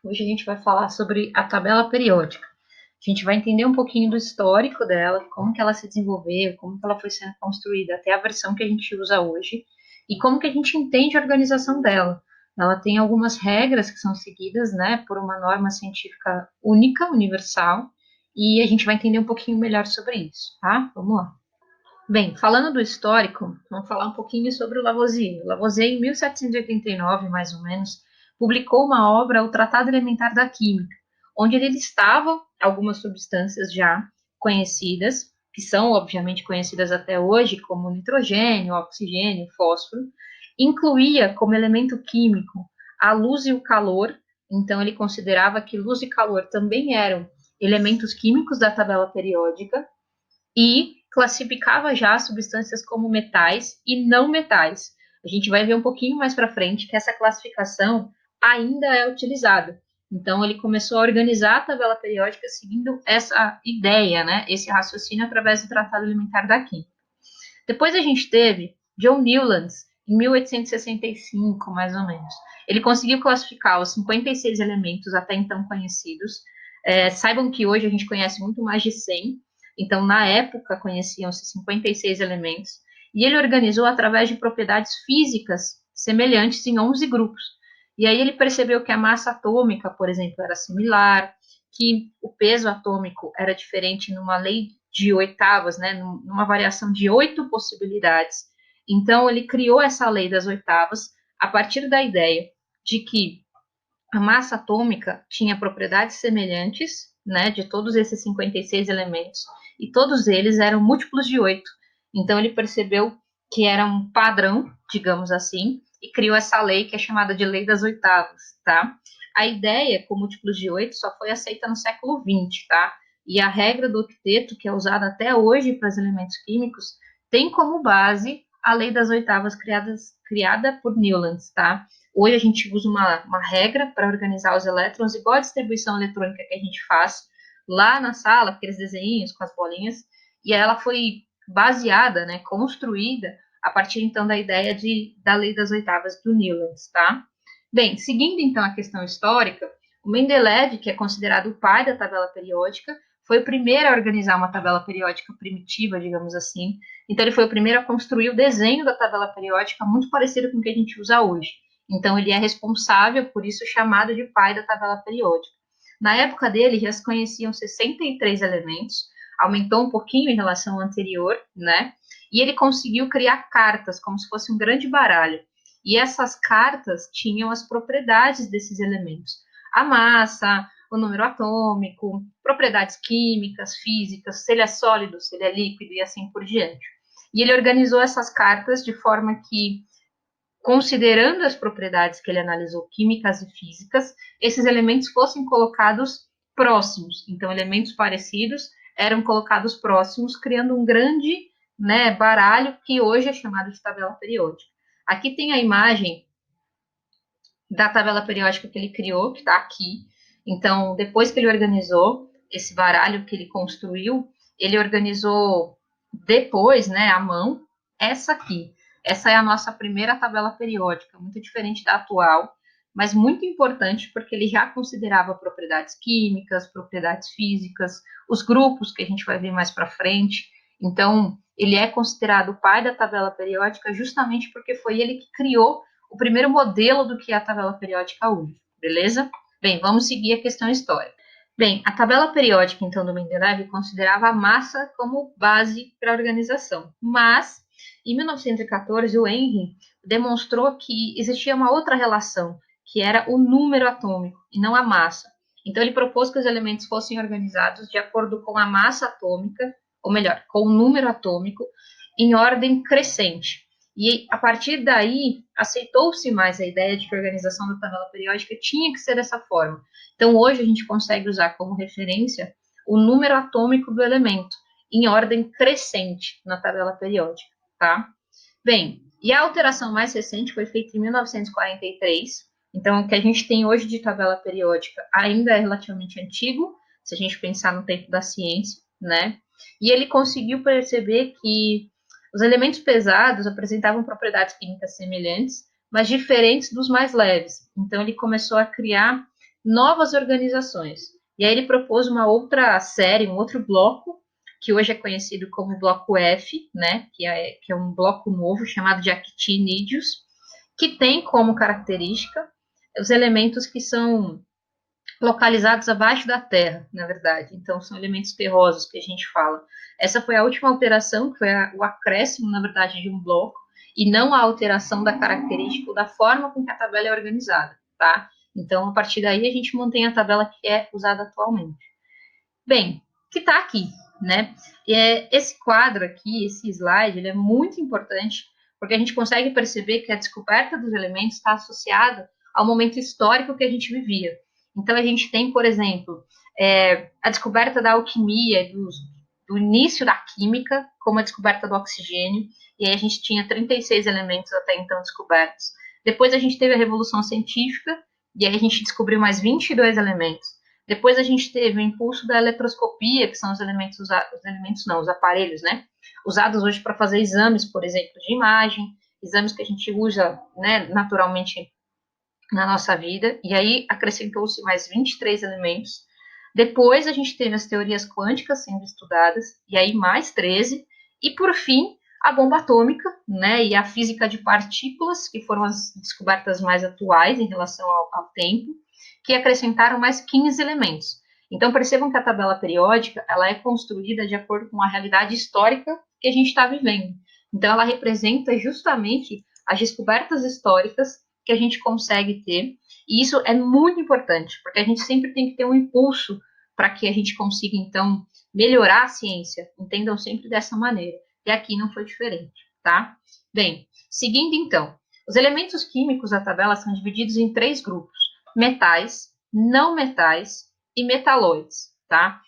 Hoje a gente vai falar sobre a tabela periódica. A gente vai entender um pouquinho do histórico dela, como que ela se desenvolveu, como que ela foi sendo construída até a versão que a gente usa hoje e como que a gente entende a organização dela. Ela tem algumas regras que são seguidas, né, por uma norma científica única, universal, e a gente vai entender um pouquinho melhor sobre isso, tá? Vamos lá. Bem, falando do histórico, vamos falar um pouquinho sobre o Lavoisier. O Lavoisier, em 1789, mais ou menos, publicou uma obra, O Tratado Elementar da Química, onde ele listava algumas substâncias já conhecidas, que são obviamente conhecidas até hoje, como nitrogênio, oxigênio, fósforo, incluía como elemento químico a luz e o calor, então ele considerava que luz e calor também eram elementos químicos da tabela periódica, e classificava já substâncias como metais e não metais. A gente vai ver um pouquinho mais para frente que essa classificação ainda é utilizada. Então, ele começou a organizar a tabela periódica seguindo essa ideia, né, esse raciocínio através do Tratado Elementar da Química. Depois a gente teve John Newlands, em 1865, mais ou menos. Ele conseguiu classificar os 56 elementos até então conhecidos. Saibam que hoje a gente conhece muito mais de 100, então na época conheciam-se 56 elementos, e ele organizou através de propriedades físicas semelhantes em 11 grupos. E aí ele percebeu que a massa atômica, por exemplo, era similar, que o peso atômico era diferente numa lei de oitavas, né, numa variação de 8 possibilidades. Então, ele criou essa lei das oitavas a partir da ideia de que a massa atômica tinha propriedades semelhantes, né, de todos esses 56 elementos, e todos eles eram múltiplos de 8. Então, ele percebeu que era um padrão, digamos assim, e criou essa lei que é chamada de lei das oitavas, tá? A ideia com múltiplos de 8 só foi aceita no século XX, tá? E a regra do octeto, que é usada até hoje para os elementos químicos, tem como base a lei das oitavas criada por Newlands, tá? Hoje a gente usa uma regra para organizar os elétrons, igual a distribuição eletrônica que a gente faz lá na sala, aqueles desenhos com as bolinhas, e ela foi baseada, né, construída a partir então da ideia da lei das oitavas do Newlands, tá? Bem, seguindo então a questão histórica, o Mendeleev, que é considerado o pai da tabela periódica, foi o primeiro a organizar uma tabela periódica primitiva, digamos assim. Então ele foi o primeiro a construir o desenho da tabela periódica muito parecido com o que a gente usa hoje. Então, ele é responsável, por isso, chamado de pai da tabela periódica. Na época dele, já se conheciam 63 elementos, aumentou um pouquinho em relação ao anterior, né? E ele conseguiu criar cartas, como se fosse um grande baralho. E essas cartas tinham as propriedades desses elementos: a massa, o número atômico, propriedades químicas, físicas, se ele é sólido, se ele é líquido e assim por diante. E ele organizou essas cartas de forma que, considerando as propriedades que ele analisou, químicas e físicas, esses elementos fossem colocados próximos. Então, elementos parecidos eram colocados próximos, criando um grande, né, baralho que hoje é chamado de tabela periódica. Aqui tem a imagem da tabela periódica que ele criou, que está aqui. Então, depois que ele organizou esse baralho que ele construiu, ele organizou depois, né, à mão, essa aqui. Essa é a nossa primeira tabela periódica, muito diferente da atual, mas muito importante porque ele já considerava propriedades químicas, propriedades físicas, os grupos que a gente vai ver mais para frente. Então, ele é considerado o pai da tabela periódica justamente porque foi ele que criou o primeiro modelo do que é a tabela periódica hoje, beleza? Bem, vamos seguir a questão histórica. Bem, a tabela periódica, então, do Mendeleev considerava a massa como base para a organização, mas em 1914 o Henry demonstrou que existia uma outra relação, que era o número atômico e não a massa. Então ele propôs que os elementos fossem organizados de acordo com a massa atômica, ou melhor, com o número atômico, em ordem crescente. E a partir daí aceitou-se mais a ideia de que a organização da tabela periódica tinha que ser dessa forma. Então hoje a gente consegue usar como referência o número atômico do elemento em ordem crescente na tabela periódica, tá? Bem, e a alteração mais recente foi feita em 1943. Então, o que a gente tem hoje de tabela periódica ainda é relativamente antigo, se a gente pensar no tempo da ciência, né? E ele conseguiu perceber que os elementos pesados apresentavam propriedades químicas semelhantes, mas diferentes dos mais leves. Então, ele começou a criar novas organizações. E aí ele propôs uma outra série, um outro bloco, que hoje é conhecido como bloco F, né, que é um bloco novo chamado de actinídeos, que tem como característica os elementos que são localizados abaixo da terra, na verdade. Então, são elementos terrosos que a gente fala. Essa foi a última alteração, que foi o acréscimo, na verdade, de um bloco, e não a alteração da característica ou da forma com que a tabela é organizada, tá? Então, a partir daí, a gente mantém a tabela que é usada atualmente. Bem, que está aqui, né? Esse quadro aqui, esse slide, ele é muito importante, porque a gente consegue perceber que a descoberta dos elementos está associada ao momento histórico que a gente vivia. Então, a gente tem, por exemplo, a descoberta da alquimia, do início da química, como a descoberta do oxigênio, e aí a gente tinha 36 elementos até então descobertos. Depois a gente teve a Revolução Científica, e aí a gente descobriu mais 22 elementos. Depois a gente teve o impulso da eletroscopia, que são os elementos usados, os aparelhos, né? Usados hoje para fazer exames, por exemplo, de imagem, exames que a gente usa, né, naturalmente na nossa vida, e aí acrescentou-se mais 23 elementos. Depois a gente teve as teorias quânticas sendo estudadas, e aí mais 13, e por fim a bomba atômica, né, e a física de partículas, que foram as descobertas mais atuais em relação ao tempo, que acrescentaram mais 15 elementos. Então percebam que a tabela periódica ela é construída de acordo com a realidade histórica que a gente está vivendo. Então ela representa justamente as descobertas históricas que a gente consegue ter, e isso é muito importante, porque a gente sempre tem que ter um impulso para que a gente consiga, então, melhorar a ciência. Entendam sempre dessa maneira. E aqui não foi diferente, tá? Bem, seguindo então, os elementos químicos da tabela são divididos em 3 grupos: metais, não metais e metalóides, tá?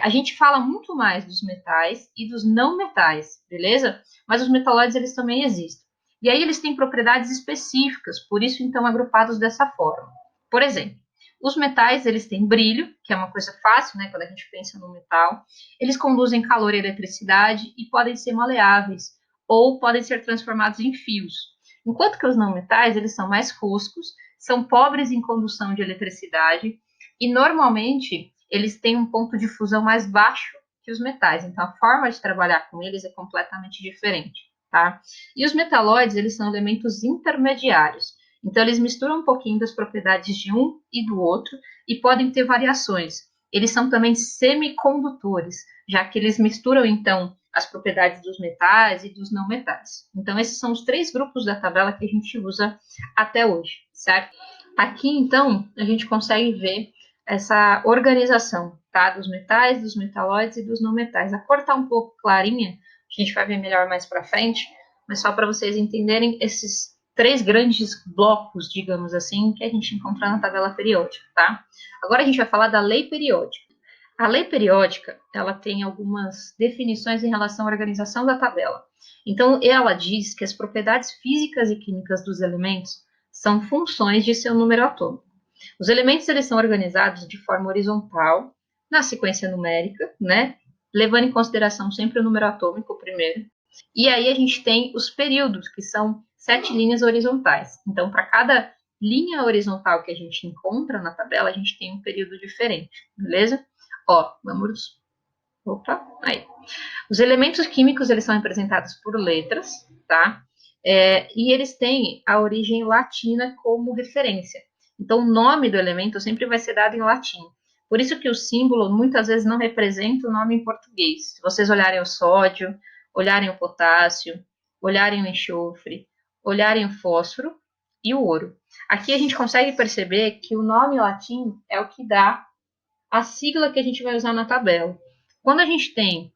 A gente fala muito mais dos metais e dos não metais, beleza? Mas os metalóides, eles também existem. E aí eles têm propriedades específicas, por isso então agrupados dessa forma. Por exemplo, os metais, eles têm brilho, que é uma coisa fácil, né, quando a gente pensa no metal. Eles conduzem calor e eletricidade e podem ser maleáveis ou podem ser transformados em fios. Enquanto que os não metais, eles são mais rústicos, são pobres em condução de eletricidade e normalmente eles têm um ponto de fusão mais baixo que os metais. Então a forma de trabalhar com eles é completamente diferente, tá? E os metalóides, eles são elementos intermediários. Então, eles misturam um pouquinho das propriedades de um e do outro e podem ter variações. Eles são também semicondutores, já que eles misturam, então, as propriedades dos metais e dos não metais. Então, esses são os 3 grupos da tabela que a gente usa até hoje, certo? Aqui, então, a gente consegue ver essa organização, tá? Dos metais, dos metalóides e dos não metais. A cor está um pouco clarinha, a gente vai ver melhor mais para frente, mas só para vocês entenderem esses 3 grandes blocos, digamos assim, que a gente encontra na tabela periódica, tá? Agora a gente vai falar da lei periódica. A lei periódica, ela tem algumas definições em relação à organização da tabela. Então, ela diz que as propriedades físicas e químicas dos elementos são funções de seu número atômico. Os elementos, eles são organizados de forma horizontal, na sequência numérica, né? Levando em consideração sempre o número atômico primeiro. E aí a gente tem os períodos, que são 7 linhas horizontais. Então, para cada linha horizontal que a gente encontra na tabela, a gente tem um período diferente, beleza? Ó, vamos... Opa, aí. Os elementos químicos, eles são representados por letras, tá? E eles têm a origem latina como referência. Então, o nome do elemento sempre vai ser dado em latim. Por isso que o símbolo, muitas vezes, não representa o nome em português. Se vocês olharem o sódio, olharem o potássio, olharem o enxofre, olharem o fósforo e o ouro. Aqui a gente consegue perceber que o nome latim é o que dá a sigla que a gente vai usar na tabela. Quando a gente tem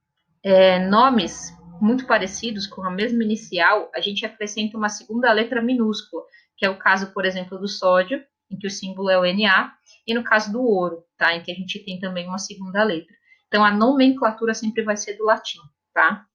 nomes muito parecidos, com a mesma inicial, a gente acrescenta uma segunda letra minúscula, que é o caso, por exemplo, do sódio, em que o símbolo é o Na, e no caso do ouro, tá? Em que a gente tem também uma segunda letra. Então, a nomenclatura sempre vai ser do latim, tá?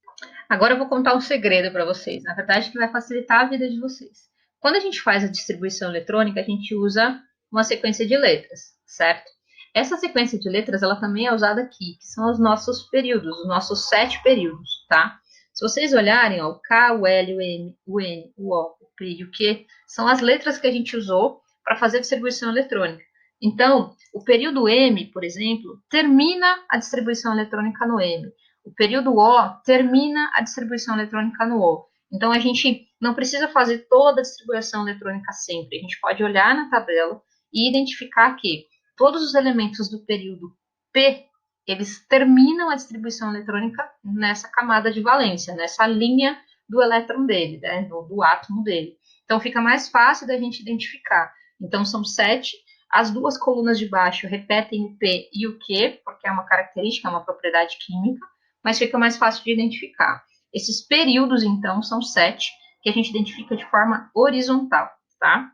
Agora eu vou contar um segredo para vocês, na verdade, que vai facilitar a vida de vocês. Quando a gente faz a distribuição eletrônica, a gente usa uma sequência de letras, certo? Essa sequência de letras, ela também é usada aqui, que são os nossos períodos, os nossos 7 períodos, tá? Se vocês olharem, ó, o K, o L, o M, o N, o O, o P e o Q são as letras que a gente usou para fazer a distribuição eletrônica. Então, o período M, por exemplo, termina a distribuição eletrônica no M. O período O termina a distribuição eletrônica no O. Então, a gente não precisa fazer toda a distribuição eletrônica sempre. A gente pode olhar na tabela e identificar que todos os elementos do período P, eles terminam a distribuição eletrônica nessa camada de valência, nessa linha do elétron dele, né, do átomo dele. Então, fica mais fácil da gente identificar. Então, são 7. As duas colunas de baixo repetem o P e o Q, porque é uma característica, é uma propriedade química, mas fica mais fácil de identificar. Esses períodos, então, são 7, que a gente identifica de forma horizontal, tá?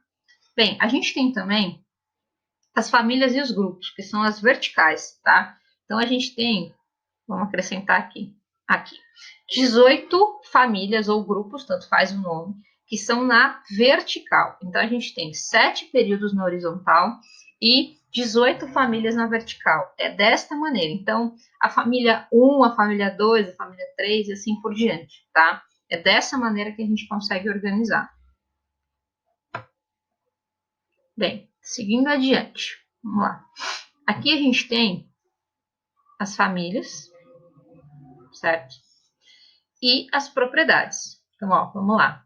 Bem, a gente tem também as famílias e os grupos, que são as verticais, tá? Então, a gente tem, vamos acrescentar aqui, 18 famílias ou grupos, tanto faz o nome, que são na vertical. Então, a gente tem 7 períodos na horizontal e 18 famílias na vertical. É desta maneira. Então, a família 1, a família 2, a família 3 e assim por diante, tá? É dessa maneira que a gente consegue organizar. Bem, seguindo adiante, vamos lá. Aqui a gente tem as famílias, certo? E as propriedades. Então, ó, vamos lá.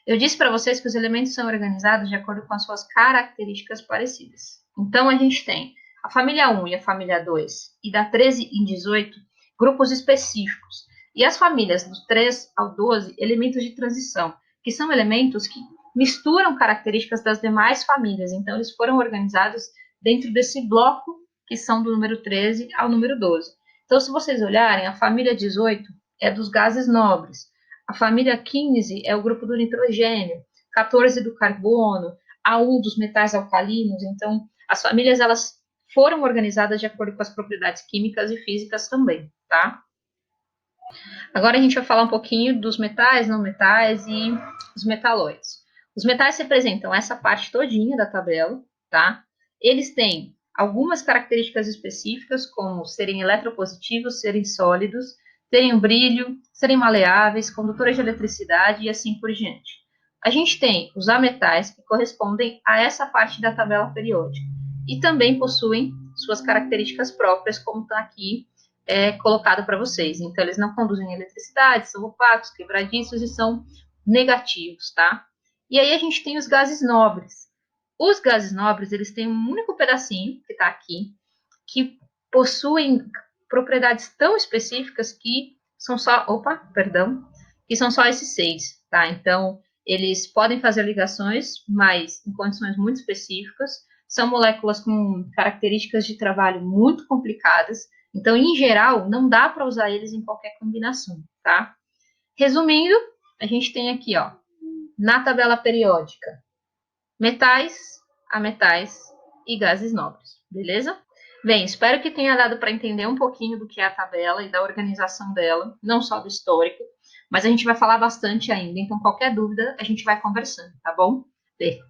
Eu disse para vocês que os elementos são organizados de acordo com as suas características parecidas. Então, a gente tem a família 1 e a família 2, e da 13 em 18, grupos específicos. E as famílias do 3 ao 12, elementos de transição, que são elementos que misturam características das demais famílias. Então, eles foram organizados dentro desse bloco, que são do número 13 ao número 12. Então, se vocês olharem, a família 18 é dos gases nobres. A família 15 é o grupo do nitrogênio, 14 do carbono, A1 dos metais alcalinos. Então, as famílias elas foram organizadas de acordo com as propriedades químicas e físicas também, tá? Agora a gente vai falar um pouquinho dos metais, não metais e os metalóides. Os metais representam essa parte todinha da tabela, tá? Eles têm algumas características específicas, como serem eletropositivos, serem sólidos, terem um brilho, serem maleáveis, condutores de eletricidade e assim por diante. A gente tem os ametais, que correspondem a essa parte da tabela periódica, e também possuem suas características próprias, como está aqui colocado para vocês. Então, eles não conduzem eletricidade, são opacos, quebradiços e são negativos, tá? E aí a gente tem os gases nobres. Os gases nobres, eles têm um único pedacinho, que está aqui, que possuem propriedades tão específicas que são só, que são só esses 6, tá? Então, eles podem fazer ligações, mas em condições muito específicas, são moléculas com características de trabalho muito complicadas, então, em geral, não dá para usar eles em qualquer combinação, tá? Resumindo, a gente tem aqui, ó, na tabela periódica, metais, ametais e gases nobres, beleza? Bem, espero que tenha dado para entender um pouquinho do que é a tabela e da organização dela, não só do histórico, mas a gente vai falar bastante ainda, então qualquer dúvida a gente vai conversando, tá bom?